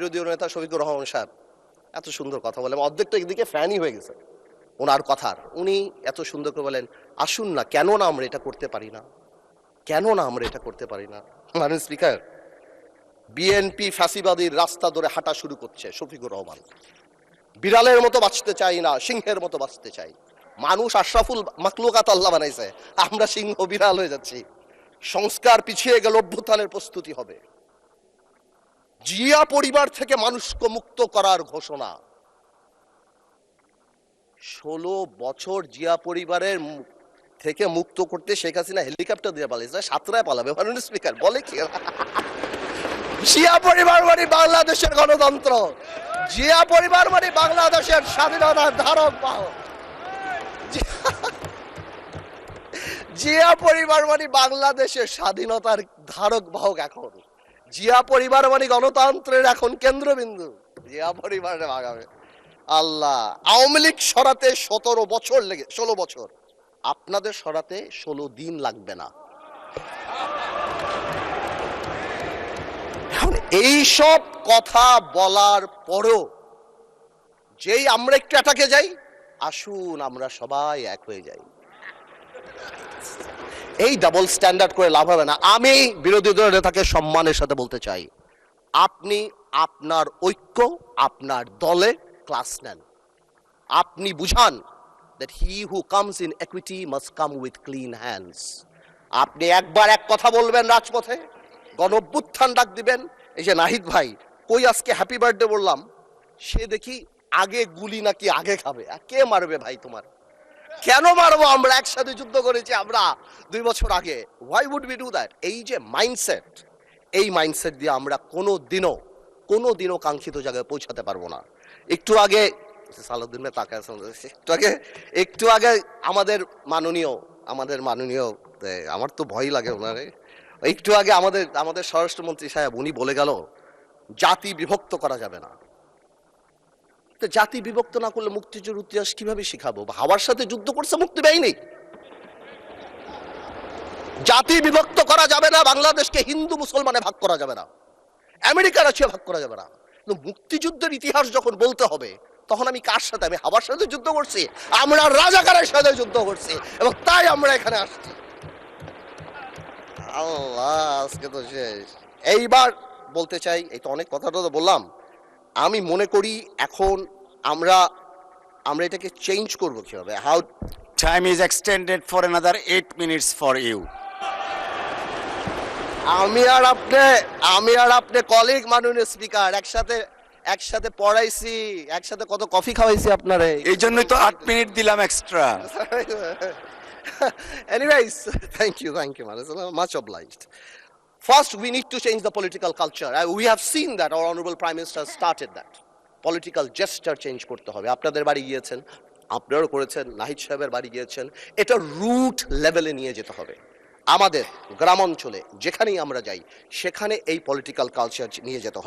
বিরোধী নেতা শফিকুর রহমান সাহেব এত সুন্দর কথা বলেন, অর্ধেকটা একদিকে ফ্যানই হয়ে গেছে ওনার কথার। উনি এত সুন্দর করে বলেন, আসুন না, কেন না আমরা এটা করতে পারি না, কেন না আমরা এটা করতে পারি না। মাননীয় স্পিকার, বিএনপি ফ্যাসিবাদীর রাস্তা ধরে হাঁটা শুরু করছে শফিকুর রহমান। বিড়ালের মতো বাঁচতে চাই না, সিংহের মতো বাঁচতে চাই। মানুষ আশরাফুল মাখলুকাত আল্লাহ বানাইছে, আমরা সিংহ বিড়াল হয়ে যাচ্ছি। সংস্কার পিছিয়ে গেল, অভ্যুত্থানের প্রস্তুতি হবে। জিয়া পরিবার থেকে মানুষকে মুক্ত করার ঘোষণা। 16 বছর জিয়া পরিবারের থেকে মুক্ত করতে শেখ হাসিনা হেলিকপ্টার দিয়ে পালিয়েছে, সাতরায় পালাবে। মাননীয় স্পিকার বলে কি, জিয়া পরিবার মানে বাংলাদেশের গণতন্ত্র, জিয়া পরিবার মানে বাংলাদেশের স্বাধীনতার ধারক বাহক, জিয়া পরিবার মানে বাংলাদেশের স্বাধীনতার ধারক বাহক। এখন জিয়া পরিবার মানে গণতন্ত্রের এখন কেন্দ্রবিন্দু। জিয়া পরিবারে ভাগাবে আল্লাহ। আওয়ামী লীগ সরাতে 17 বছর লেগে 16 বছর, আপনাদের সরাতে 16 দিন লাগবে না। এইসব কথা বলার পরও যেই আমরা একটু অ্যাটাকে যাই, আসুন আমরা সবাই এক হয়ে যাই, এই ডাবল স্ট্যান্ডার্ড করে লাভ হবে না। আমি বিরোধী দলের নেতাকে সম্মানের সাথে বলতে চাই, আপনি আপনার ঐক্য আপনার দলে ক্লাস নেন। আপনি বুঝান that he who comes in equity must come with clean hands. আপনি একবার এক কথা বলবেন রাজপথে, গণঅভ্যুত্থান ডাক দিবেন। এই যে নাহিদ ভাই কই আজকে হ্যাপি বার্থডে বললাম, সে দেখি আগে গুলি নাকি আগে খাবে। কে মারবে ভাই তোমার? কেন মারবো? আমরা একসাথে যুদ্ধ করেছি আমরা 2 বছর আগে। Why would we do that? এই যে মাইন্ডসেট, এই মাইন্ডসেট দিয়ে আমরা কোনোদিনও কাঙ্ক্ষিত জায়গায় পৌঁছাতে পারবো না। একটু আগে একটু আগে আমাদের মাননীয় আমার তো ভয় লাগে ওনারে, একটু আগে আমাদের স্বরাষ্ট্রমন্ত্রী সাহেব উনি বলে গেল জাতি বিভক্ত করা যাবে না। তো জাতি বিভক্ত না করলে মুক্তিযুদ্ধের ইতিহাস কিভাবে শিখাবো? হাওয়ার সাথে যুদ্ধ করছে মুক্তি বাহিনী। জাতি বিভক্ত করা যাবে না, বাংলাদেশকে হিন্দু মুসলমানে ভাগ করা যাবে না, আমেরিকার আছে ভাগ করা যাবে না। কিন্তু মুক্তিযুদ্ধের ইতিহাস যখন বলতে হবে, তখন আমি কার সাথে? আমি হাওয়ার সাথে যুদ্ধ করছি, আমরা রাজাকারের সাথে যুদ্ধ করছি, এবং তাই আমরা এখানে আসছি। আল্লাহ, আজকে তো শেষ। এইবার বলতে চাই, এই তো অনেক কথা তো বললাম, আমি মনে করি এখন আমরা এটাকে চেঞ্জ করবো কিভাবে? How Time is extended for another 8 minutes for you. আমি আর আপনি কলিগ মাননীয় স্পিকার, একসাথে পড়াইছি, একসাথে কত কফি খাওয়াইছি আপনারে, এই জন্যই তো 8 মিনিট দিলাম extra. Anyways, thank you, much obliged. First, we need to change the political culture. We have seen that our honorable Prime Minister started that. Political gesture change করতে হবে। আপনাদের বাড়ি গিয়েছেন, আপনারাও করেছেন, নাহিদ সাহেবের বাড়ি গিয়েছেন। এটা রুট লেভেলে নিয়ে যেতে হবে। আমাদের গ্রামাঞ্চলে যেখানেই আমরা যাই, সেখানে এই পলিটিক্যাল কালচার নিয়ে যেতে হবে।